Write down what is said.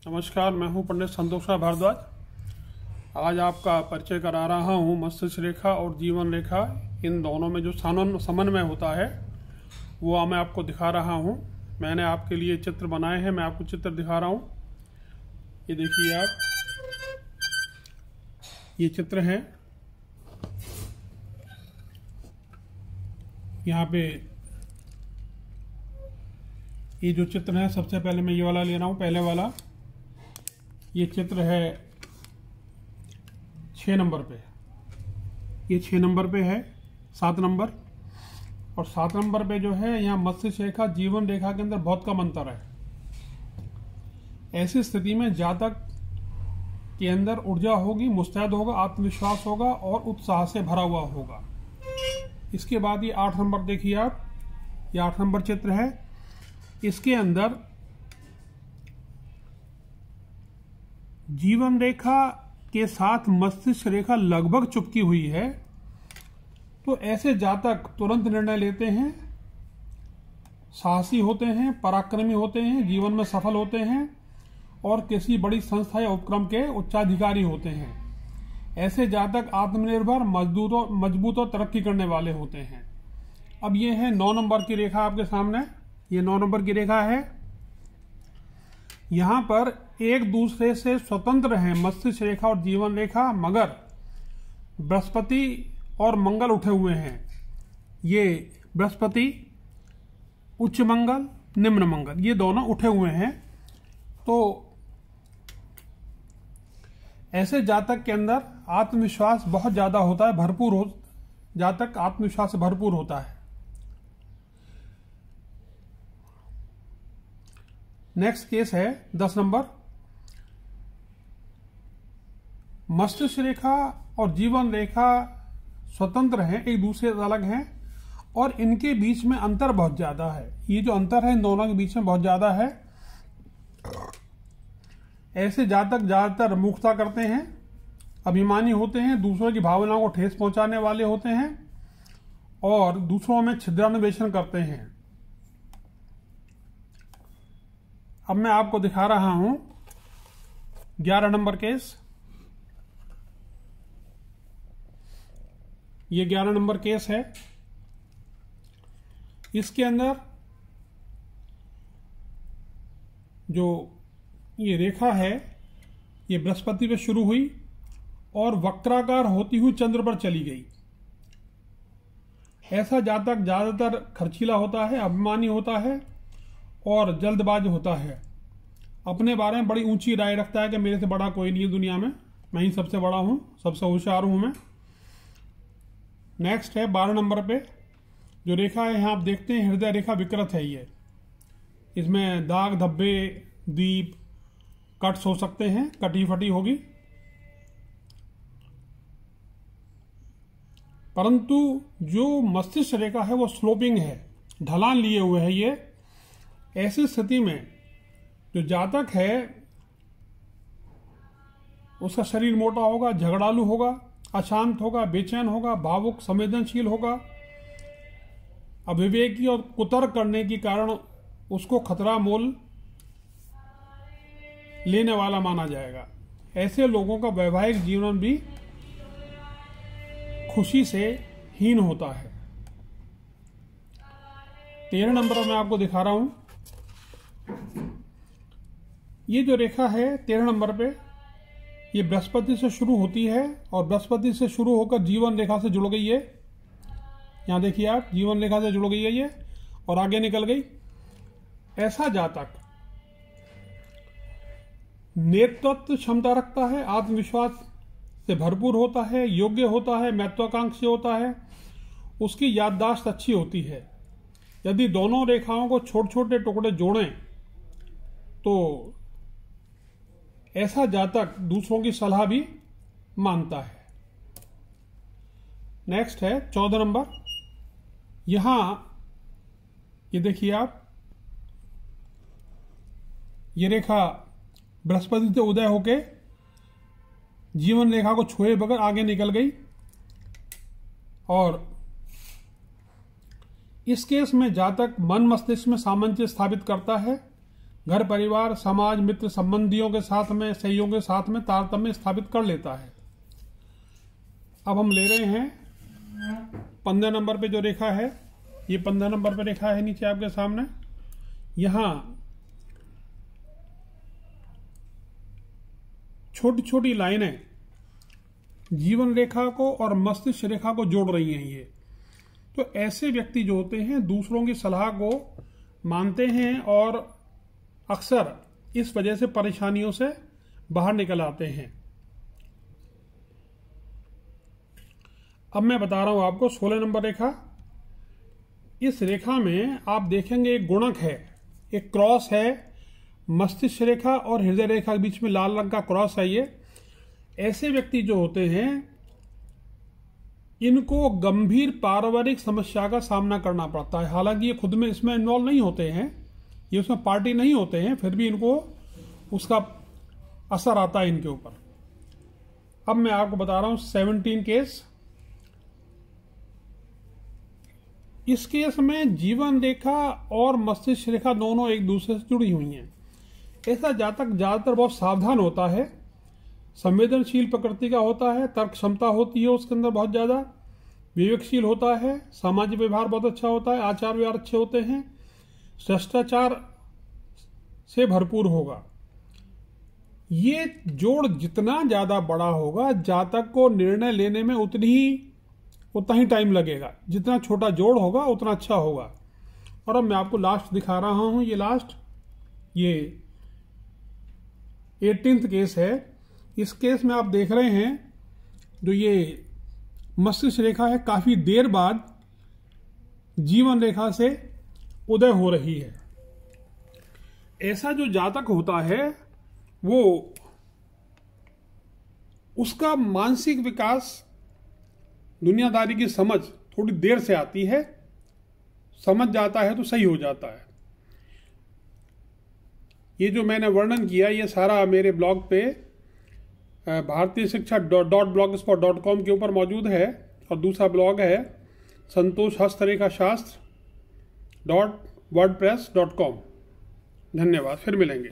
नमस्कार, मैं हूं पंडित संतोष भारद्वाज। आज आपका परिचय करा रहा हूं मस्तिष्क रेखा और जीवन रेखा, इन दोनों में जो समन्वय होता है वो मैं आपको दिखा रहा हूं। मैंने आपके लिए चित्र बनाए हैं, मैं आपको चित्र दिखा रहा हूं। ये देखिए आप, ये चित्र हैं। यहाँ पे ये जो चित्र है, सबसे पहले मैं ये वाला ले रहा हूँ। पहले वाला ये चित्र है 6 नंबर पे, ये 6 नंबर पे है, 7 नंबर और 7 नंबर पे जो है यहाँ मस्तिष्क रेखा जीवन रेखा के अंदर बहुत कम अंतर है। ऐसी स्थिति में जातक के अंदर ऊर्जा होगी, मुस्तैद होगा, आत्मविश्वास होगा और उत्साह से भरा हुआ होगा। इसके बाद ये 8 नंबर देखिए आप, ये 8 नंबर चित्र है। इसके अंदर जीवन रेखा के साथ मस्तिष्क रेखा लगभग चिपकी हुई है, तो ऐसे जातक तुरंत निर्णय लेते हैं, साहसी होते हैं, पराक्रमी होते हैं, जीवन में सफल होते हैं और किसी बड़ी संस्था या उपक्रम के उच्चाधिकारी होते हैं। ऐसे जातक आत्मनिर्भर, मजबूत और तरक्की करने वाले होते हैं। अब ये है 9 नंबर की रेखा आपके सामने, ये 9 नंबर की रेखा है। यहां पर एक दूसरे से स्वतंत्र हैं मस्तिष्क रेखा और जीवन रेखा, मगर बृहस्पति और मंगल उठे हुए हैं। ये बृहस्पति, उच्च मंगल, निम्न मंगल, ये दोनों उठे हुए हैं। तो ऐसे जातक के अंदर आत्मविश्वास बहुत ज्यादा होता है, जातक आत्मविश्वास से भरपूर होता है। नेक्स्ट केस है 10 नंबर। मस्तिष्क रेखा और जीवन रेखा स्वतंत्र हैं, एक दूसरे से अलग हैं और इनके बीच में अंतर बहुत ज्यादा है। ये जो अंतर है इन दोनों के बीच में बहुत ज्यादा है। ऐसे जातक ज्यादातर मूर्खता करते हैं, अभिमानी होते हैं, दूसरों की भावनाओं को ठेस पहुंचाने वाले होते हैं और दूसरों में छिद्रान्वेषण करते हैं। अब मैं आपको दिखा रहा हूं 11 नंबर केस। ये 11 नंबर केस है। इसके अंदर जो ये रेखा है, ये बृहस्पति पे शुरू हुई और वक्राकार होती हुई चंद्र पर चली गई। ऐसा जातक ज्यादातर खर्चीला होता है, अभिमानी होता है और जल्दबाज होता है। अपने बारे में बड़ी ऊंची राय रखता है कि मेरे से बड़ा कोई नहीं है दुनिया में, मैं ही सबसे बड़ा हूं, सबसे होशियार हूं मैं। नेक्स्ट है 12 नंबर पे जो रेखा है, यहां आप देखते हैं हृदय रेखा विकृत है। ये इसमें दाग, धब्बे, दीप, कट्स हो सकते हैं, कटी फटी होगी, परंतु जो मस्तिष्क रेखा है वो स्लोपिंग है, ढलान लिए हुए है ये। ऐसी स्थिति में जो जातक है उसका शरीर मोटा होगा, झगड़ालू होगा, अशांत होगा, बेचैन होगा, भावुक, संवेदनशील होगा, अविवेकी और कुतर्क करने के कारण उसको खतरा मोल लेने वाला माना जाएगा। ऐसे लोगों का वैवाहिक जीवन भी खुशी से हीन होता है। 13 नंबर मैं आपको दिखा रहा हूं। ये जो रेखा है 13 नंबर पे, ये बृहस्पति से शुरू होती है और बृहस्पति से शुरू होकर जीवन रेखा से जुड़ गई है। यहां देखिए आप, जीवन रेखा से जुड़ गई है ये और आगे निकल गई। ऐसा जातक नेतृत्व क्षमता रखता है, आत्मविश्वास से भरपूर होता है, योग्य होता है, महत्वाकांक्षी होता है, उसकी याददाश्त अच्छी होती है। यदि दोनों रेखाओं को छोटे छोटे टुकड़े जोड़ें तो ऐसा जातक दूसरों की सलाह भी मानता है। नेक्स्ट है 14 नंबर। यहां ये देखिए आप, ये रेखा बृहस्पति से उदय होके जीवन रेखा को छुए बगैर आगे निकल गई और इस केस में जातक मन मस्तिष्क में सामंजस्य स्थापित करता है, घर परिवार समाज मित्र संबंधियों के साथ में सहयोगियों के साथ में तारतम्य स्थापित कर लेता है। अब हम ले रहे हैं 15 नंबर पे जो रेखा है, ये 15 नंबर पे रेखा है नीचे आपके सामने। यहां छोटी छोटी लाइनें जीवन रेखा को और मस्तिष्क रेखा को जोड़ रही हैं। ये तो ऐसे व्यक्ति जो होते हैं दूसरों की सलाह को मानते हैं और अक्सर इस वजह से परेशानियों से बाहर निकल आते हैं। अब मैं बता रहा हूं आपको 16 नंबर रेखा। इस रेखा में आप देखेंगे एक गुणक है, एक क्रॉस है, मस्तिष्क रेखा और हृदय रेखा के बीच में लाल रंग का क्रॉस है। ये ऐसे व्यक्ति जो होते हैं इनको गंभीर पारिवारिक समस्या का सामना करना पड़ता है। हालांकि ये खुद में इसमें इन्वॉल्व नहीं होते हैं, ये उसमें पार्टी नहीं होते हैं, फिर भी इनको उसका असर आता है इनके ऊपर। अब मैं आपको बता रहा हूं 17 केस। इस केस में जीवन रेखा और मस्तिष्क रेखा दोनों एक दूसरे से जुड़ी हुई हैं। ऐसा जातक ज्यादातर बहुत सावधान होता है, संवेदनशील प्रकृति का होता है, तर्क क्षमता होती है उसके अंदर बहुत ज्यादा, विवेकशील होता है, सामाजिक व्यवहार बहुत अच्छा होता है, आचार व्यवहार अच्छे होते हैं, शिष्टाचार से भरपूर होगा। ये जोड़ जितना ज्यादा बड़ा होगा जातक को निर्णय लेने में उतना ही टाइम लगेगा। जितना छोटा जोड़ होगा उतना अच्छा होगा। और अब मैं आपको लास्ट दिखा रहा हूं, ये 18th केस है। इस केस में आप देख रहे हैं जो ये मस्तिष्क रेखा है काफी देर बाद जीवन रेखा से उदय हो रही है। ऐसा जो जातक होता है वो उसका मानसिक विकास, दुनियादारी की समझ थोड़ी देर से आती है, समझ जाता है तो सही हो जाता है। ये जो मैंने वर्णन किया ये सारा मेरे ब्लॉग पे भारतीय शिक्षा .blogspot.com के ऊपर मौजूद है। और दूसरा ब्लॉग है संतोष हस्तरेखा शास्त्र .wordpress.com। धन्यवाद, फिर मिलेंगे।